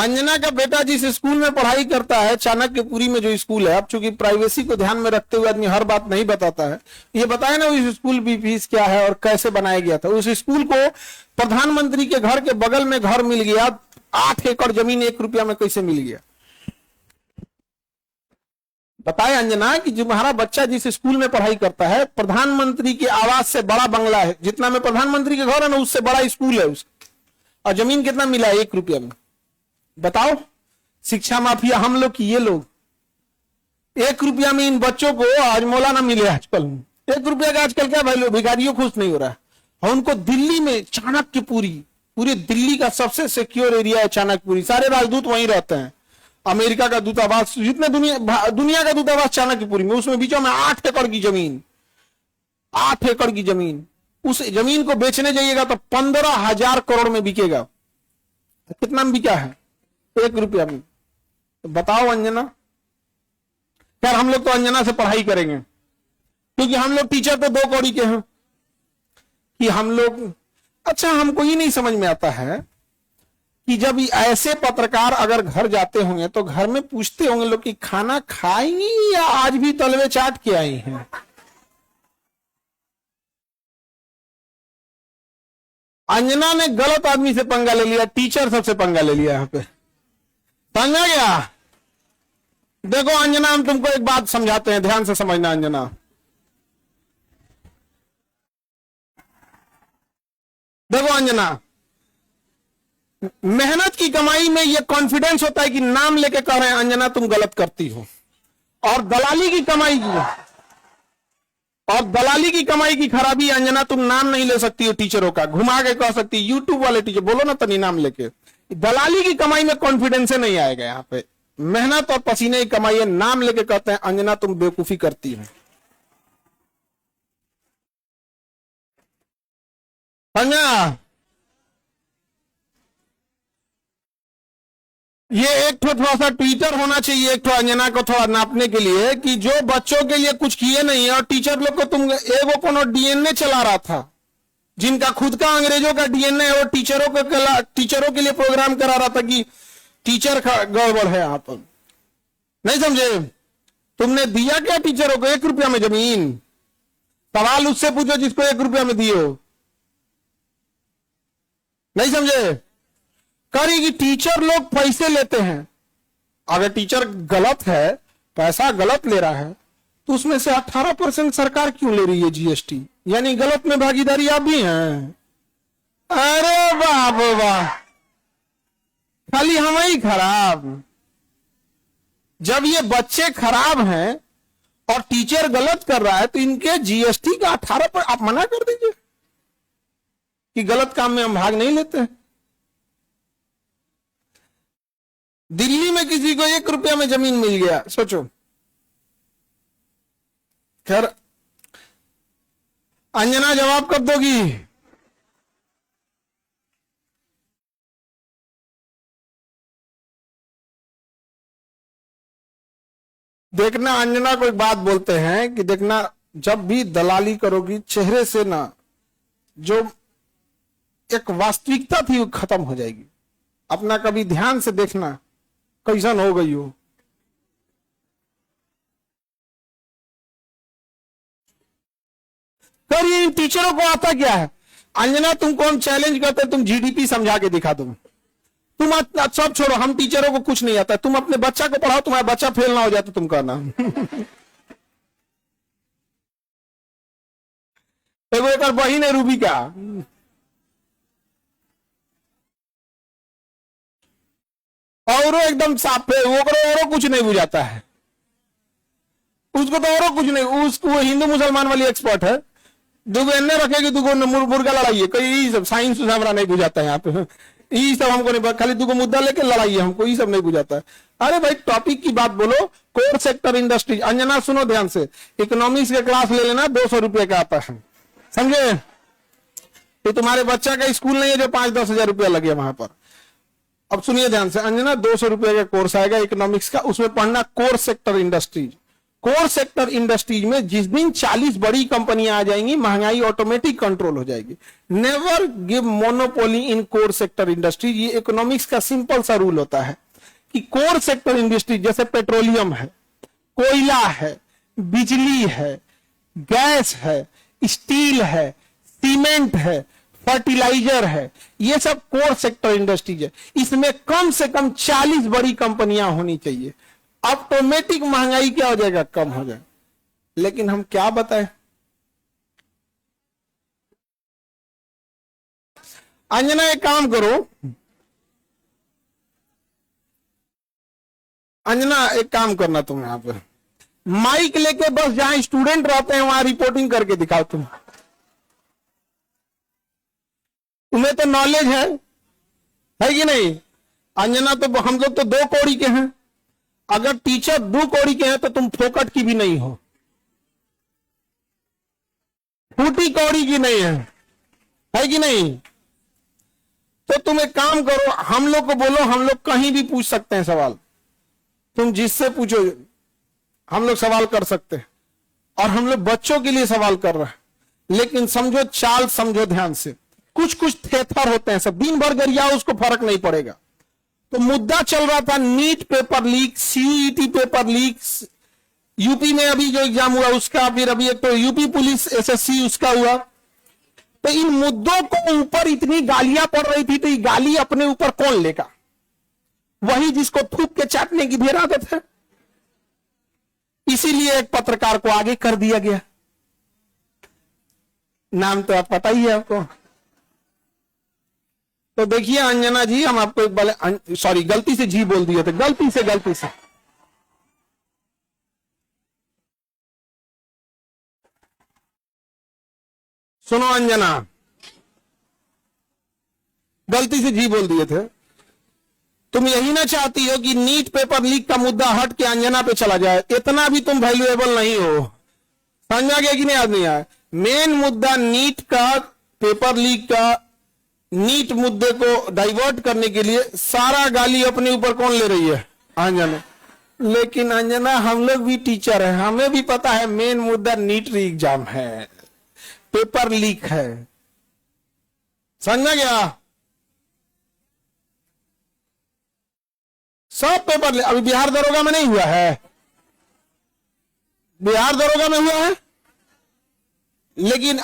अंजना का बेटा जिस स्कूल में पढ़ाई करता है, चाणक्यपुरी में जो स्कूल है, अब चूंकि प्राइवेसी को ध्यान में रखते हुए आदमी हर बात नहीं बताता है, ये बताए ना उस स्कूल की फीस क्या है और कैसे बनाया गया था। उस स्कूल को प्रधानमंत्री के घर के बगल में घर मिल गया, 8 एकड़ जमीन 1 रुपया में कैसे मिल गया? बताए अंजना कि जो हमारा बच्चा जिस स्कूल में पढ़ाई करता है, प्रधानमंत्री के आवास से बड़ा बंगला है, जितना में प्रधानमंत्री के घर है ना उससे बड़ा स्कूल है उसका, और जमीन कितना मिला है? 1 रुपया में। बताओ, शिक्षा माफिया हम लोग की ये लोग। 1 रुपया में इन बच्चों को आज मौलाना मिले आजकल। 1 रुपया का आजकल क्या वैल्यू? भिखारियों खुश नहीं हो रहा है। और उनको दिल्ली में चाणक्यपुरी, पूरे दिल्ली का सबसे सिक्योर एरिया है चाणक्यपुरी, सारे राजदूत वहीं रहते हैं। अमेरिका का दूतावास, जितने दुनिया का दूतावास चाणक्यपुरी में, उसमें बीचों में 8 एकड़ की जमीन, 8 एकड़ की जमीन। उस जमीन को बेचने जाइएगा तो 15,000 करोड़ में बिकेगा। कितना में बिका है? 1 रुपया में। तो बताओ अंजना, यार हम लोग तो अंजना से पढ़ाई करेंगे, क्योंकि हम लोग टीचर तो 2 कौड़ी के हैं कि हम लोग। अच्छा, हमको ये नहीं समझ में आता है कि जब ऐसे पत्रकार अगर घर जाते होंगे तो घर में पूछते होंगे लोग कि खाना खाएंगी या आज भी तलवे चाट के आई हैं? अंजना ने गलत आदमी से पंगा ले लिया, टीचर सबसे पंगा ले लिया। यहां पे पंगा गया। देखो अंजना, हम तुमको एक बात समझाते हैं, ध्यान से समझना अंजना। देखो अंजना, मेहनत की कमाई में यह कॉन्फिडेंस होता है कि नाम लेके कह रहे हैं अंजना तुम गलत करती हो। और दलाली की कमाई की खराबी, अंजना तुम नाम नहीं ले सकती हो टीचरों का, घुमा के कह सकती। यूट्यूब वाले टीचर बोलो ना तनी नाम लेके। दलाली की कमाई में कॉन्फिडेंस नहीं आएगा। यहाँ पे मेहनत और पसीने की कमाई है, नाम लेके कहते हैं अंजना तुम बेवकूफी करती हो। अंजना, ये एक थोड़ा सा ट्विटर होना चाहिए, एक अंजना को थोड़ा नापने के लिए कि जो बच्चों के लिए कुछ किए नहीं है, और टीचर लोग को तुम एगो कोनो डीएनए चला रहा था, जिनका खुद का अंग्रेजों का डीएनए है, वो टीचरों के लिए प्रोग्राम करा रहा था कि टीचर गड़बड़ है। यहां पर नहीं समझे? तुमने दिया क्या टीचरों को? 1 रुपया में जमीन। सवाल उससे पूछो जिसको 1 रुपया में दिए हो। नहीं समझे? करी कि टीचर लोग पैसे लेते हैं। अगर टीचर गलत है, पैसा गलत ले रहा है, तो उसमें से 18% सरकार क्यों ले रही है जीएसटी? यानी गलत में भागीदारी आप भी हैं। अरे बाप वाह, खाली हम ही खराब। जब ये बच्चे खराब हैं और टीचर गलत कर रहा है, तो इनके जीएसटी का 18% आप मना कर दीजिए कि गलत काम में हम भाग नहीं लेते हैं। दिल्ली में किसी को 1 रुपया में जमीन मिल गया, सोचो। खैर, अंजना जवाब कब दोगी? देखना, अंजना को एक बात बोलते हैं कि देखना, जब भी दलाली करोगी, चेहरे से ना जो एक वास्तविकता थी वो खत्म हो जाएगी। अपना कभी ध्यान से देखना कैसन हो गई हो। पर ये टीचरों को आता क्या है? अंजना, तुमको हम चैलेंज करते, तुम जीडीपी समझा के दिखा दो। तुम सब छोड़ो, हम टीचरों को कुछ नहीं आता, तुम अपने बच्चा को पढ़ाओ, तुम्हारा बच्चा फेल ना हो जाए तो तुम कहना। एगो एक बहिन है रूबी का, और एकदम साफ है, वो कुछ नहीं बुझाता है, उसको तो और कुछ नहीं। उसको हिंदू मुसलमान वाली एक्सपर्ट है। दुगो एन्ने रखेगी, दुगो मुर्गा लड़ाइए, कई सब साइंस हमारा नहीं बुझाता है यहाँ पे। ये सब हमको नहीं, खाली दुगो मुद्दा लेके लड़ाइए, हमको ये सब नहीं बुझाता है। अरे भाई, टॉपिक की बात बोलो। Core sector industry. अंजना सुनो ध्यान से, इकोनॉमिक्स के क्लास ले लेना, 200 रुपये का आता है, समझे? तो तुम्हारे बच्चा का स्कूल नहीं है जो 5-10 हजार रुपया लगे वहां पर। अब सुनिए ध्यान से अंजना, 200 रुपये का कोर्स आएगा इकोनॉमिक्स का, उसमें पढ़ना core sector industries. Core sector industries में जिस दिन 40 बड़ी कंपनियां आ जाएंगी, महंगाई ऑटोमेटिक कंट्रोल हो जाएगी। नेवर गिव मोनोपोली इन कोर सेक्टर इंडस्ट्रीज। ये इकोनॉमिक्स का सिंपल सा रूल होता है कि कोर सेक्टर इंडस्ट्री जैसे पेट्रोलियम है, कोयला है, बिजली है, गैस है, स्टील है, सीमेंट है, फर्टिलाइजर है, ये सब कोर सेक्टर इंडस्ट्रीज है। इसमें कम से कम 40 बड़ी कंपनियां होनी चाहिए। ऑटोमेटिक महंगाई क्या हो जाएगा, कम हो जाएगा। लेकिन हम क्या बताएं, अंजना एक काम करो, अंजना एक काम करना, तुम यहां पे माइक लेके बस जहां स्टूडेंट रहते हैं वहां रिपोर्टिंग करके दिखाओ। तुम्हें तो नॉलेज है कि नहीं? अंजना तो हम लोग तो 2 कौड़ी के हैं, अगर टीचर 2 कौड़ी के हैं तो तुम फोकट की भी नहीं हो, फूटी कौड़ी की नहीं है कि नहीं? तो तुम एक काम करो, हम लोग को बोलो, हम लोग कहीं भी पूछ सकते हैं सवाल, तुम जिससे पूछो हम लोग सवाल कर सकते हैं। और हम लोग बच्चों के लिए सवाल कर रहे हैं, लेकिन समझो चाल, समझो ध्यान से। कुछ कुछ थेथर होते हैं, सब दिन भर गरियाओ, उसको फर्क नहीं पड़ेगा। तो मुद्दा चल रहा था NEET paper leak, CET paper leak, UP में अभी जो एग्जाम हुआ उसका, फिर अभी एक तो यूपी पुलिस एसएससी उसका हुआ। तो इन मुद्दों को ऊपर इतनी गालियां पड़ रही थी, तो ये गाली अपने ऊपर कौन लेगा? वही जिसको थूक के चाटने की ढेर आदत है। इसीलिए एक पत्रकार को आगे कर दिया गया। नाम तो आप पता ही है आपको। तो देखिए अंजना जी, हम आपको एक बार, सॉरी गलती से जी बोल दिए थे, गलती से। सुनो अंजना, गलती से जी बोल दिए थे। तुम यही ना चाहती हो कि नीट पेपर लीक का मुद्दा हट के अंजना पे चला जाए? इतना भी तुम वैल्यूएबल नहीं हो, समझा गया कि नहीं? याद नहीं आया? मेन मुद्दा नीट का, पेपर लीक का, नीट मुद्दे को डाइवर्ट करने के लिए सारा गाली अपने ऊपर कौन ले रही है? अंजना। लेकिन अंजना, हम लोग भी टीचर हैं, हमें भी पता है मेन मुद्दा नीट एग्जाम है, पेपर लीक है, समझा गया? सब पेपर अभी बिहार दरोगा में नहीं हुआ है, बिहार दरोगा में हुआ है, लेकिन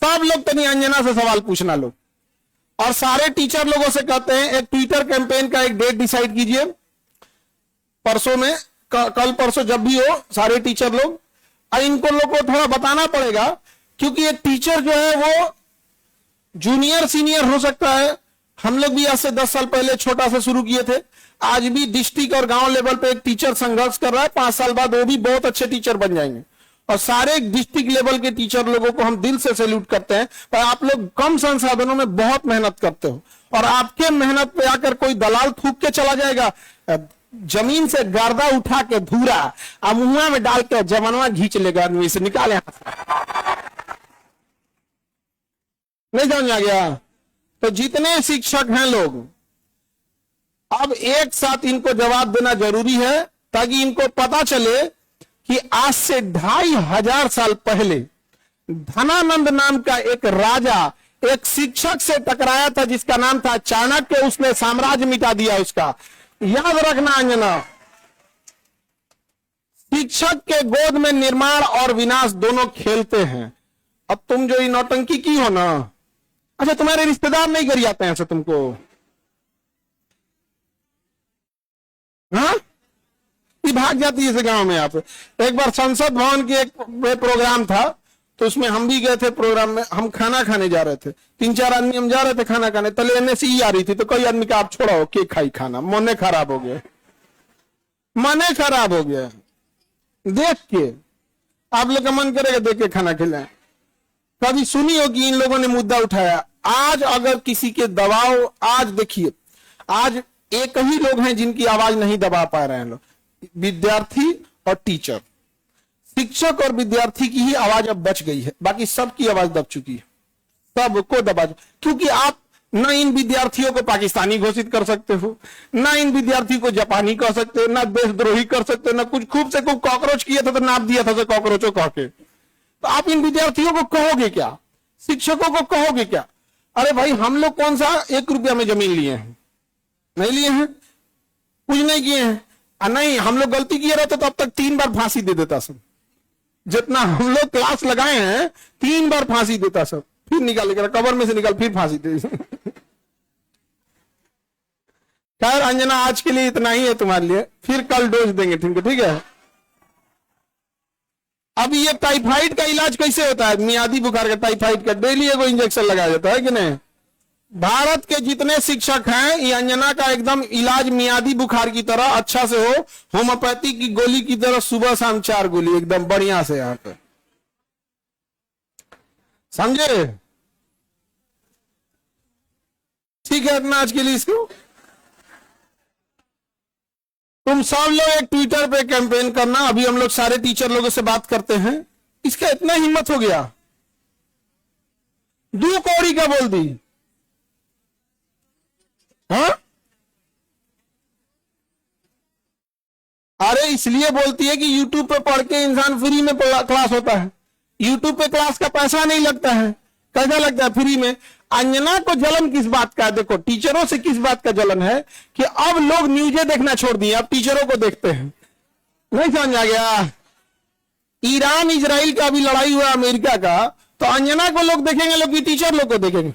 सब लोग तो नहीं, अंजना से सवाल पूछना लोग। और सारे टीचर लोगों से कहते हैं एक ट्विटर कैंपेन का एक डेट डिसाइड कीजिए, परसों में, कल परसों जब भी हो, सारे टीचर लोग। और इनको लोग को थोड़ा बताना पड़ेगा, क्योंकि एक टीचर जो है वो जूनियर सीनियर हो सकता है। हम लोग भी आज से 10 साल पहले छोटा से शुरू किए थे, आज भी डिस्ट्रिक्ट और गांव लेवल पे एक टीचर संघर्ष कर रहा है। 5 साल बाद वो भी बहुत अच्छे टीचर बन जाएंगे। और सारे डिस्ट्रिक्ट लेवल के टीचर लोगों को हम दिल से सैल्यूट करते हैं। पर आप लोग कम संसाधनों में बहुत मेहनत करते हो, और आपके मेहनत पे आकर कोई दलाल थूक के चला जाएगा, जमीन से गर्दा उठा के धूरा मुंह में डाल के जवानवा घींच लेगा, आदमी से निकाले, नहीं समझ आ गया? तो जितने शिक्षक हैं लोग, अब एक साथ इनको जवाब देना जरूरी है, ताकि इनको पता चले कि आज से 2500 साल पहले धनानंद नाम का एक राजा एक शिक्षक से टकराया था, जिसका नाम था चाणक्य। उसने साम्राज्य मिटा दिया उसका। याद रखना अंजना, शिक्षक के गोद में निर्माण और विनाश दोनों खेलते हैं। अब तुम जो नौटंकी की हो ना, अच्छा तुम्हारे रिश्तेदार नहीं करी आते हैं ऐसे तुमको? हाँ, भाग जाती है गांव में। आप एक बार संसद भवन की एक प्रोग्राम था, तो उसमें हम भी गए थे। प्रोग्राम में हम खाना खाने जा रहे थे, 3-4 आदमी हम जा रहे थे खाना खाने। तले एनएसई आ रही थी, तो कई आदमी का आप छोड़ो के खाई खाना, मने खराब हो गया, मने खराब हो गया देख के। आप लोग का मन करेगा देख के खाना खिलाएं? कभी सुनी हो कि इन लोगों ने मुद्दा उठाया? आज अगर किसी के दबाव, आज देखिए, आज एक ही लोग हैं जिनकी आवाज नहीं दबा पा रहे हैं लोग, विद्यार्थी और टीचर। शिक्षक और विद्यार्थी की ही आवाज अब बच गई है, बाकी सबकी आवाज दब चुकी है, सबको दबा। क्योंकि आप ना इन विद्यार्थियों को पाकिस्तानी घोषित कर सकते हो, ना इन विद्यार्थियों को जापानी कह सकते हो, ना देशद्रोही कर सकते हो, ना कुछ खूब से खूब कॉकरोच किया था तो नाप दिया था कॉकरोचों कह के। तो आप इन विद्यार्थियों को कहोगे क्या, शिक्षकों को कहोगे क्या? अरे भाई हम लोग कौन सा 1 रुपया में जमीन लिए हैं? नहीं लिए हैं, कुछ नहीं किए हैं। नहीं, हम लोग गलती किए रहते तो अब तक 3 बार फांसी दे देता सब। जितना हम लोग क्लास लगाए हैं 3 बार फांसी देता सब, फिर निकाल कर कबर में से निकाल फिर फांसी दे। खैर अंजना आज के लिए इतना ही है तुम्हारे लिए, फिर कल डोज देंगे, ठीक है। अब ये टाइफाइड का इलाज कैसे होता है? मियादी बुखार का, टाइफाइड का डेली एगो इंजेक्शन लगाया जाता है कि नहीं? भारत के जितने शिक्षक हैं, ये अंजना का एकदम इलाज मियादी बुखार की तरह अच्छा से हो, होम्योपैथी की गोली की तरह सुबह शाम 4 गोली एकदम बढ़िया से यहाँ पे, समझे? ठीक है, इतना आज के लिए इसको। तुम सब लोग एक ट्विटर पे कैंपेन करना, अभी हम लोग सारे टीचर लोगों से बात करते हैं। इसका इतना हिम्मत हो गया, 2 कौड़ी का बोल दी। हाँ, अरे इसलिए बोलती है कि YouTube पे पढ़ के इंसान फ्री में क्लास होता है। YouTube पे क्लास का पैसा नहीं लगता है, कैसा लगता है? फ्री में। अंजना को जलन किस बात का है? देखो टीचरों से किस बात का जलन है कि अब लोग न्यूज़ें देखना छोड़ दिए, अब टीचरों को देखते हैं। नहीं समझ आ गया? ईरान इजराइल का अभी लड़ाई हुआ अमेरिका का, तो अंजना को लोग देखेंगे, लोग भी टीचर लोग को देखेंगे।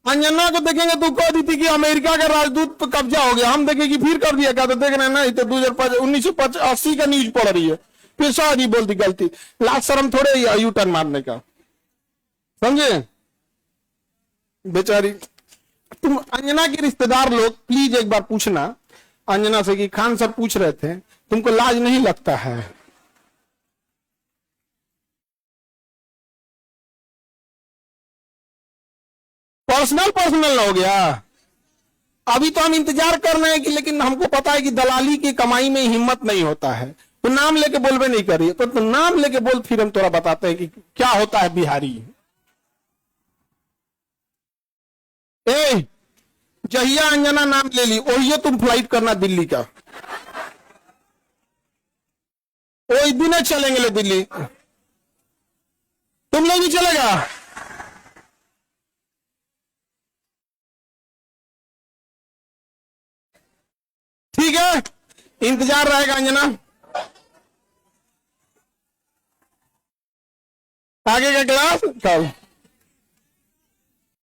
अंजना को देखेंगे तो कह दी थी कि अमेरिका का राजदूत पर कब्जा हो गया, हम देखेंगे फिर कर दिया क्या? तो देख रहे हैं ना, तो 1980 का न्यूज पढ़ रही है, फिर सारी बोलती गलती। लाज शर्म थोड़े यू टर्न मारने का, समझे? बेचारी। तुम अंजना के रिश्तेदार लोग प्लीज एक बार पूछना अंजना से कि खान सर पूछ रहे थे तुमको लाज नहीं लगता है? पर्सनल हो गया। अभी तो हम इंतजार कर रहे हैं कि, लेकिन हमको पता है कि दलाली की कमाई में हिम्मत नहीं होता है। तो नाम लेके बोलबे नहीं करिए, तो नाम लेके बोल, फिर हम थोड़ा बताते हैं कि क्या होता है बिहारी। ए, जहिया अंजना नाम ले ली वही तुम फ्लाइट करना दिल्ली का, वही दिन चलेंगे ले दिल्ली। तुम लोग भी चलेगा? ठीक है, इंतजार रहेगा अंजना। आगे का क्लास कल।